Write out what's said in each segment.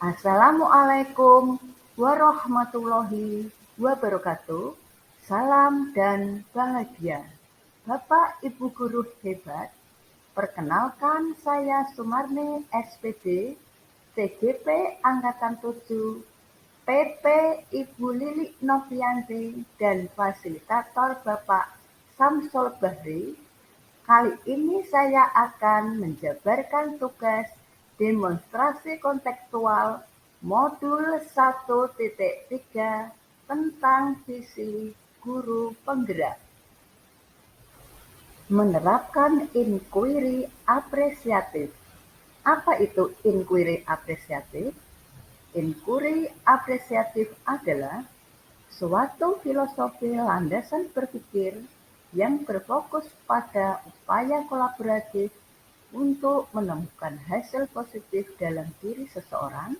Assalamualaikum warahmatullahi wabarakatuh. Salam dan bahagia. Bapak Ibu guru hebat, perkenalkan saya Sumarni SPD, TGP Angkatan 7, PP Ibu Lili Novianti, dan fasilitator Bapak Samsul Bahri. Kali ini saya akan menjabarkan tugas demonstrasi kontekstual modul 1.3 tentang visi guru penggerak. Menerapkan inquiry apresiatif. Apa itu inquiry apresiatif? Inquiry apresiatif adalah suatu filosofi landasan berpikir yang berfokus pada upaya kolaboratif untuk menemukan hasil positif dalam diri seseorang,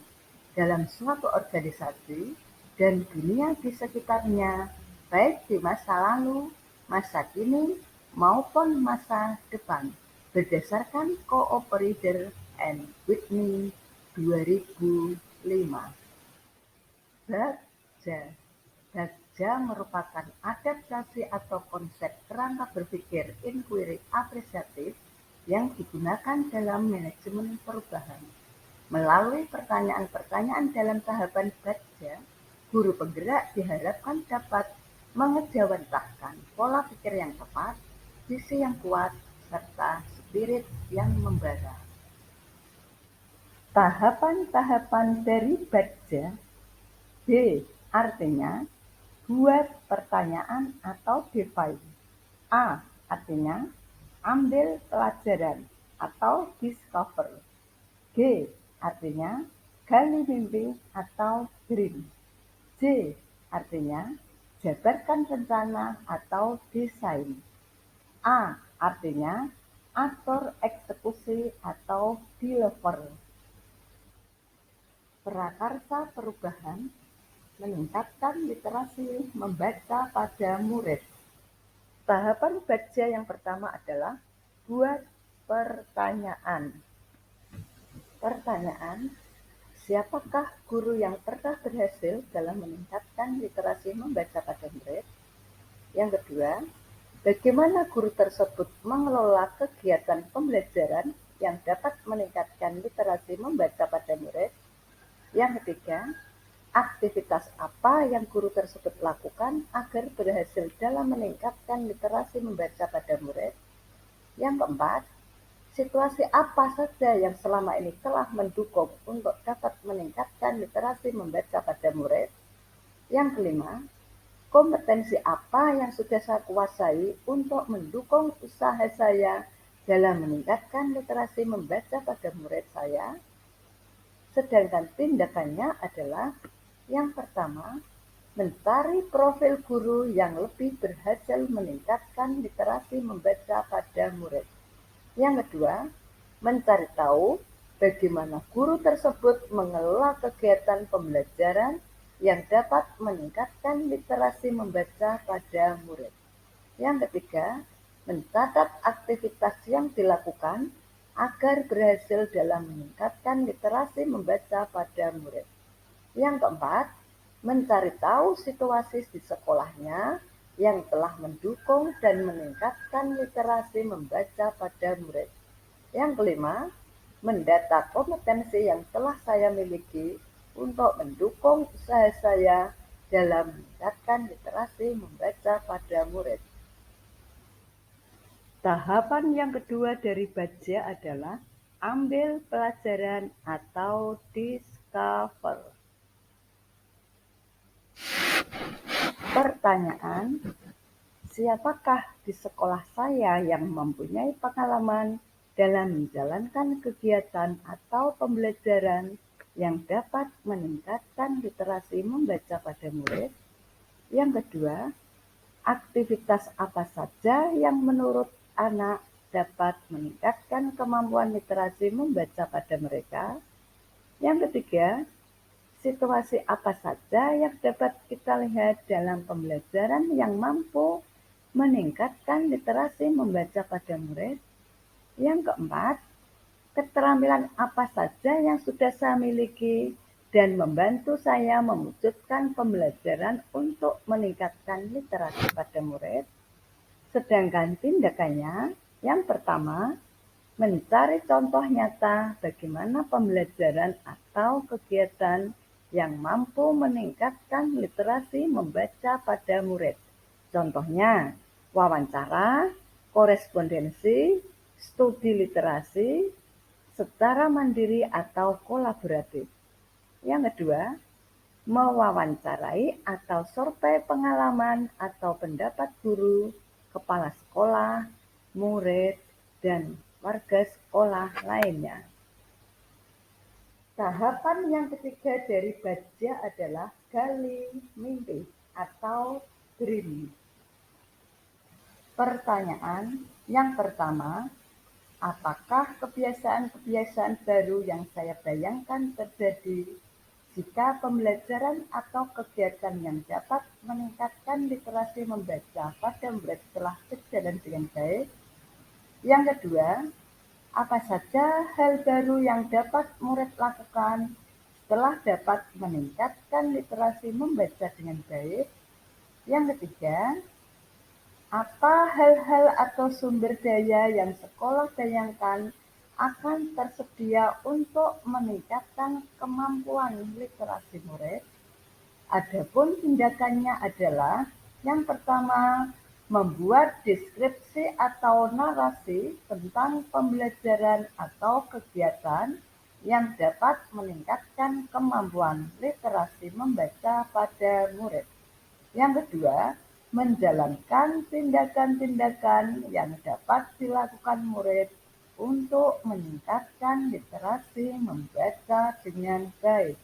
dalam suatu organisasi, dan dunia di sekitarnya, baik di masa lalu, masa kini, maupun masa depan, berdasarkan Cooper and Whitney 2005. Bagja merupakan adaptasi atau konsep kerangka berpikir inquiry apresiatif yang digunakan dalam manajemen perubahan. Melalui pertanyaan-pertanyaan dalam tahapan Bagja, guru penggerak diharapkan dapat mengejawantahkan pola pikir yang tepat, visi yang kuat, serta spirit yang membara. Tahapan-tahapan dari Bagja. B. Artinya, buat pertanyaan atau define. A. Artinya, ambil pelajaran atau discover. G. Artinya, gali mimpi atau dream. J. Artinya, jabarkan rencana atau desain. A. Artinya, atur eksekusi atau deliver. Prakarsa perubahan, meningkatkan literasi membaca pada murid. Tahapan Bagja yang pertama adalah buat pertanyaan. Pertanyaan, siapakah guru yang pernah berhasil dalam meningkatkan literasi membaca pada murid? Yang kedua, bagaimana guru tersebut mengelola kegiatan pembelajaran yang dapat meningkatkan literasi membaca pada murid? Yang ketiga, aktivitas apa yang guru tersebut lakukan agar berhasil dalam meningkatkan literasi membaca pada murid? Yang keempat, situasi apa saja yang selama ini telah mendukung untuk dapat meningkatkan literasi membaca pada murid? Yang kelima, kompetensi apa yang sudah saya kuasai untuk mendukung usaha saya dalam meningkatkan literasi membaca pada murid saya? Sedangkan tindakannya adalah yang pertama, mencari profil guru yang lebih berhasil meningkatkan literasi membaca pada murid. Yang kedua, mencari tahu bagaimana guru tersebut mengelola kegiatan pembelajaran yang dapat meningkatkan literasi membaca pada murid. Yang ketiga, mencatat aktivitas yang dilakukan agar berhasil dalam meningkatkan literasi membaca pada murid. Yang keempat, mencari tahu situasi di sekolahnya yang telah mendukung dan meningkatkan literasi membaca pada murid. Yang kelima, mendata kompetensi yang telah saya miliki untuk mendukung usaha saya dalam meningkatkan literasi membaca pada murid. Tahapan yang kedua dari Bagja adalah ambil pelajaran atau discover. Pertanyaan, siapakah di sekolah saya yang mempunyai pengalaman dalam menjalankan kegiatan atau pembelajaran yang dapat meningkatkan literasi membaca pada murid? Yang kedua, aktivitas apa saja yang menurut anak dapat meningkatkan kemampuan literasi membaca pada mereka? Yang ketiga, situasi apa saja yang dapat kita lihat dalam pembelajaran yang mampu meningkatkan literasi membaca pada murid? Yang keempat, keterampilan apa saja yang sudah saya miliki dan membantu saya mewujudkan pembelajaran untuk meningkatkan literasi pada murid. Sedangkan tindakannya, yang pertama, mencari contoh nyata bagaimana pembelajaran atau kegiatan yang mampu meningkatkan literasi membaca pada murid. Contohnya, wawancara, korespondensi, studi literasi, secara mandiri atau kolaboratif. Yang kedua, mewawancarai atau survei pengalaman atau pendapat guru, kepala sekolah, murid, dan warga sekolah lainnya. Tahapan yang ketiga dari baja adalah gali mimpi atau dream. Pertanyaan yang pertama, apakah kebiasaan-kebiasaan baru yang saya bayangkan terjadi jika pembelajaran atau kegiatan yang dapat meningkatkan literasi membaca pada murid telah berjalan dengan baik? Yang kedua, apa saja hal baru yang dapat murid lakukan setelah dapat meningkatkan literasi membaca dengan baik? Yang ketiga, apa hal-hal atau sumber daya yang sekolah bayangkan akan tersedia untuk meningkatkan kemampuan literasi murid? Adapun tindakannya adalah yang pertama, membuat deskripsi atau narasi tentang pembelajaran atau kegiatan yang dapat meningkatkan kemampuan literasi membaca pada murid. Yang kedua, menjalankan tindakan-tindakan yang dapat dilakukan murid untuk meningkatkan literasi membaca dengan baik.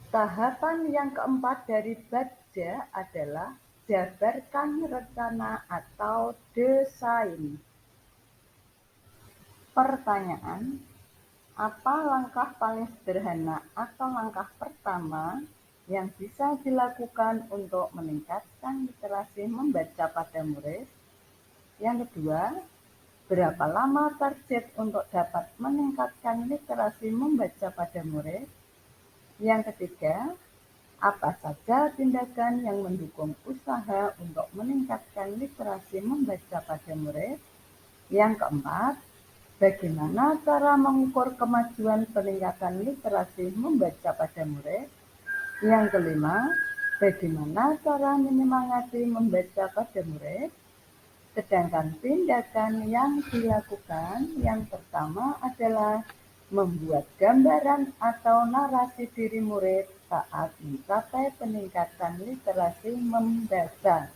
Tahapan yang keempat dari baja adalah jabarkan rencana atau desain. Pertanyaan, apa langkah paling sederhana atau langkah pertama yang bisa dilakukan untuk meningkatkan literasi membaca pada murid? Yang kedua, berapa lama target untuk dapat meningkatkan literasi membaca pada murid? Yang ketiga, apa saja tindakan yang mendukung usaha untuk meningkatkan literasi membaca pada murid? Yang keempat, bagaimana cara mengukur kemajuan peningkatan literasi membaca pada murid? Yang kelima, bagaimana cara menyemangati membaca pada murid? Sedangkan tindakan yang dilakukan yang pertama adalah membuat gambaran atau narasi diri murid saat mencapai peningkatan literasi membaca.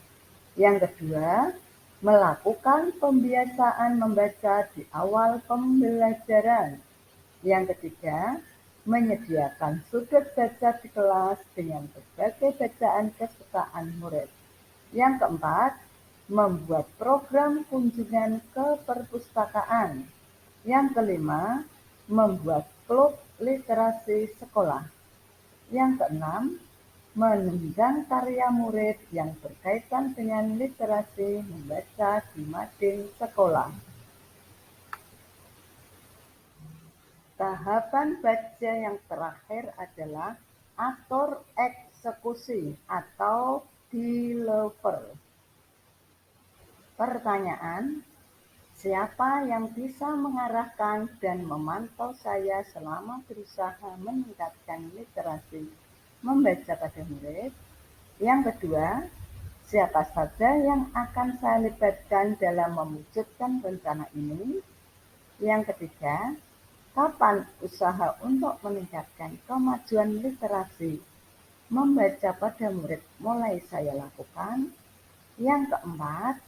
Yang kedua, melakukan pembiasaan membaca di awal pembelajaran. Yang ketiga, menyediakan sudut baca di kelas dengan berbagai bacaan kesukaan murid. Yang keempat, membuat program kunjungan ke perpustakaan. Yang kelima, membuat klub literasi sekolah. Yang keenam, menunjang karya murid yang berkaitan dengan literasi membaca di mading sekolah. Tahapan baca yang terakhir adalah atur eksekusi atau deliver. Pertanyaan, siapa yang bisa mengarahkan dan memantau saya selama berusaha meningkatkan literasi membaca pada murid? Yang kedua, siapa saja yang akan saya libatkan dalam mewujudkan rencana ini? Yang ketiga, kapan usaha untuk meningkatkan kemajuan literasi membaca pada murid mulai saya lakukan? Yang keempat,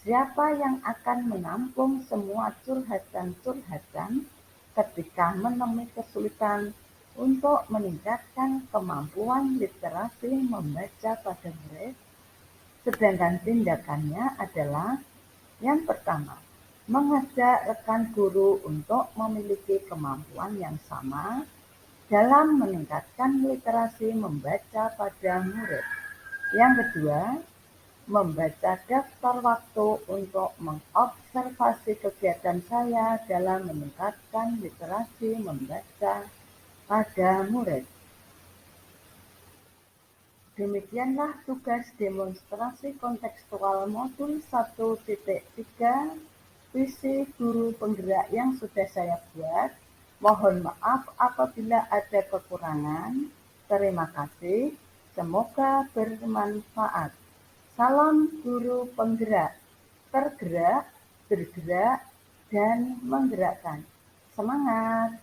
siapa yang akan menampung semua curhatan-curhatan ketika menemui kesulitan untuk meningkatkan kemampuan literasi membaca pada murid? Sedangkan tindakannya adalah yang pertama, mengajak rekan guru untuk memiliki kemampuan yang sama dalam meningkatkan literasi membaca pada murid. Yang kedua, membaca daftar waktu untuk mengobservasi kegiatan saya dalam meningkatkan literasi membaca pada murid. Demikianlah tugas demonstrasi kontekstual modul 1.3 visi guru penggerak yang sudah saya buat. Mohon maaf apabila ada kekurangan. Terima kasih. Semoga bermanfaat. Salam guru penggerak, tergerak, bergerak, dan menggerakkan. Semangat!